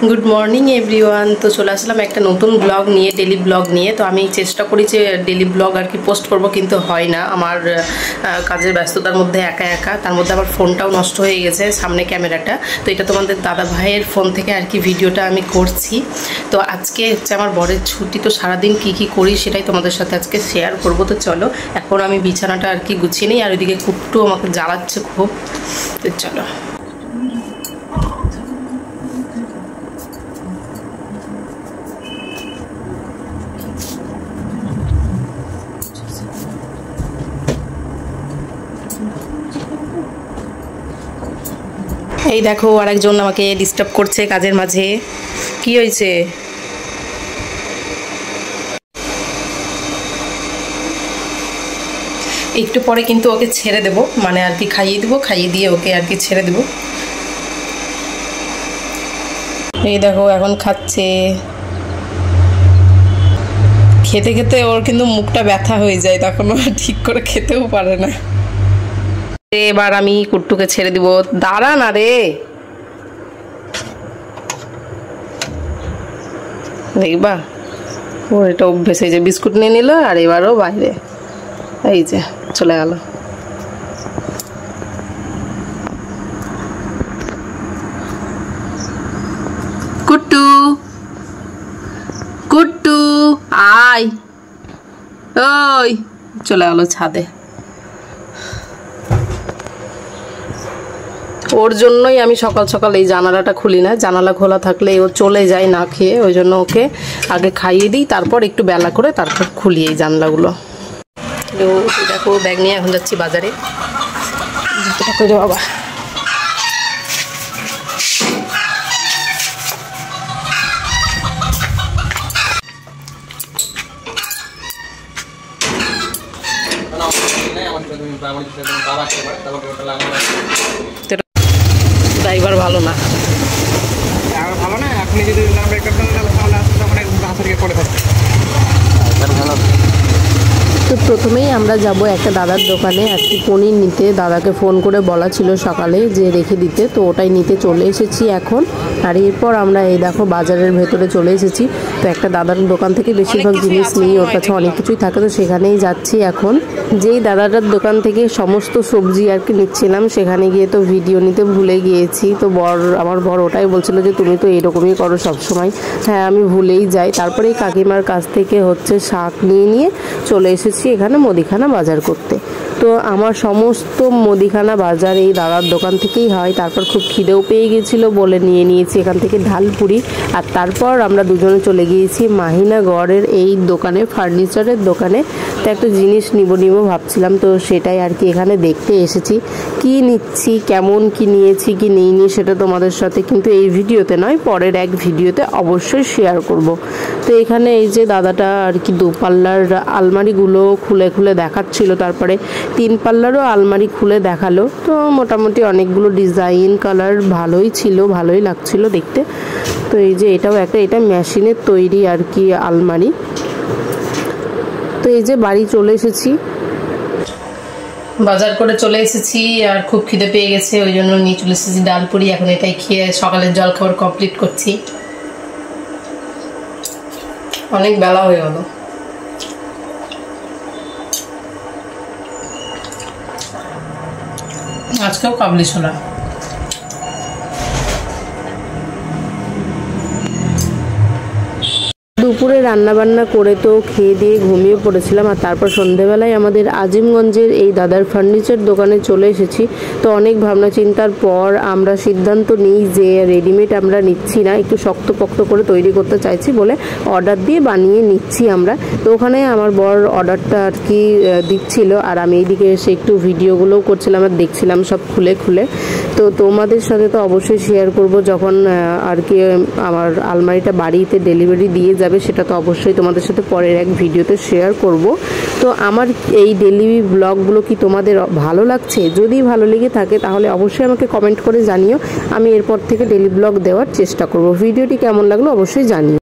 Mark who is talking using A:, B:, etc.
A: Good morning everyone. तो चले आसलाम एक नतून ब्लग निये, डेली ब्लग निये। तो आमी चेष्टा करी जे डेली ब्लग आर कि पोस्ट करब, किन्तु हय ना, आमार काजेर व्यस्ततार मध्य एका एका, तार मध्य आबार फोनटाও नष्ट हये गेছে सामने क्यामेराटा। तो এটা তোমাদের দাদা ভাইয়ের ফোন থেকে আর কি ভিডিওটা আমি করছি। তো আজকে হচ্ছে আমার বরের ছুটি, তো সারাদিন কি কি করি সেটাই তোমাদের সাথে আজকে শেয়ার করব। তো চলো এখন আমি বিছানাটা আর কি গুছিয়ে নিই, আর ওইদিকে কুট্টু আমাকে জ্বালাচ্ছে খুব। তো চলো এই দেখো আরেকজন আমাকে ডিস্টার্ব করছে কাজের মাঝে। কি হয়েছে? একটু পরে কিন্তু ওকে ছেড়ে দেব, মানে আর কি খাইয়ে দেব, খাইয়ে দিয়ে ওকে আর কি ছেড়ে দেব। এই দেখো এখন খাচ্ছে, খেতে খেতে ওর কিন্তু মুখটা ব্যথা হয়ে যায়, তখন ও ঠিক করে খেতেও পারে না। এবার আমি কুট্টুকে ছেড়ে দিব। দাঁড়া না রে, দেখবা ওর এটা অভ্যেস। এই যে বিস্কুট নিয়ে নিল, আর এবারও বাইরে এই যে চলে গেল। কুট্টু কুট্টু আয়, ওই চলে গেল ছাদে। ওর জন্যই আমি সকাল সকাল এই জানালাটা খুলি না, জানালা খোলা থাকলে ও চলে যায় না খেয়ে, ওই জন্য ওকে আগে খাইয়ে দিই, তারপর একটু বেলা করে তারপর খুলি এই জানলাগুলো। তো দেখো ব্যাগ নিয়ে এখন যাচ্ছি বাজারে। জুতোটা করে বাবা, ড্রাইভার ভালো না,
B: ভালো না। আপনি যদি না ব্রেক করতেন তাহলে আসলে অনেক হাসিকে করে থাকতেন।
A: তো প্রথমেই আমরা যাব একটা দাদার দোকানে আর কি পনির নিতে। দাদাকে ফোন করে বলা ছিল সকালে যে রেখে দিতে, তো ওটাই নিতে চলে এসেছি এখন। আর এরপর আমরা এই দেখো বাজারের ভেতরে চলে এসেছি। তো একটা দাদার দোকান থেকে বেশিরভাগ জিনিস নিই, ওর কাছে অনেক কিছুই থাকে, তো সেখানেই যাচ্ছি এখন। যেই দাদাটার দোকান থেকে সমস্ত সবজি আর কি নিচ্ছিলাম, সেখানে গিয়ে তো ভিডিও নিতে ভুলে গিয়েছি। তো আমার বর ওটাই বলছিল যে তুমি তো এরকমই করো সবসময়। হ্যাঁ আমি ভুলেই যাই। তারপরে এই কাকিমার কাছ থেকে হচ্ছে শাক নিয়ে চলে এসেছি এখানে মুদিখানা বাজার করতে। তো আমার সমস্ত মুদিখানা বাজার এই দাদার দোকান থেকেই হয়। তারপর খুব খিদেও পেয়ে গেছিলো বলে নিয়ে নিয়েছি এখান থেকে ঢালপুরি। আর তারপর আমরা দুজনে চলে গিয়েছি মাহিনাগড়ের এই দোকানে, ফার্নিচারের দোকানে। তো একটা জিনিস নিব ভাবছিলাম, তো সেটাই আর কি এখানে দেখতে এসেছি। কি নিচ্ছি, কেমন কি নিয়েছি কি নিইনি সেটা তোমাদের সাথে কিন্তু এই ভিডিওতে নয়, পরের এক ভিডিওতে অবশ্যই শেয়ার করব। তো এখানে এই যে দাদাটা আর কি 2 পাল্লার আলমারিগুলো খুলে খুলে দেখাচ্ছিল, তারপরে 3 পাল্লারও আলমারি খুলে দেখালো। তো মোটামুটি অনেকগুলো ডিজাইন কালার ভালোই ছিল, ভালোই লাগছিল দেখতে। তো এই যে এটাও একটা, এটা মেশিনের তৈরি আর কি আলমারি। তো এই যে বাড়ি চলে এসেছি, বাজার করে চলে এসেছি, আর খুব খিদে পেয়ে গেছে, ওই জন্য নিয়ে চলে এসেছি ডালপুরি। এখন এটাই খেয়ে সকালের জল খাবার কমপ্লিট করছি। অনেক বেলা হয়ে গেল। আজকেও কাবলি ছোলা। দুপুরে রান্নাবান্না করে তো খেয়ে দিয়ে ঘুমিয়ে পড়েছিলাম। আর তারপর সন্ধেবেলায় আমাদের আজিমগঞ্জের এই দাদার ফার্নিচার দোকানে চলে এসেছি। তো অনেক ভাবনা চিন্তার পর আমরা সিদ্ধান্ত নিই যে রেডিমেড আমরা নিচ্ছি না, একটু শক্তপোক্ত করে তৈরি করতে চাইছি বলে অর্ডার দিয়ে বানিয়ে নিচ্ছি আমরা। তো ওখানে আমার বর অর্ডারটা আর কি দিচ্ছিল, আর আমি এইদিকে এসে একটু ভিডিওগুলোও করছিলাম আর দেখছিলাম সব খুলে খুলে। তো তোমাদের সাথে তো অবশ্যই শেয়ার করব যখন আর কি আমার আলমারিটা বাড়িতে ডেলিভারি দিয়ে যাবে, সেটা তো অবশ্যই তোমাদের সাথে পরের এক ভিডিওতে শেয়ার করব। তো আমার এই ডেলি ব্লগগুলো কি তোমাদের ভালো লাগছে? যদি ভালো লেগে থাকে তাহলে অবশ্যই আমাকে কমেন্ট করে জানিও, আমি এরপর থেকে ডেলি ব্লগ দেওয়ার চেষ্টা করব। ভিডিওটি কেমন লাগলো অবশ্যই জানিও।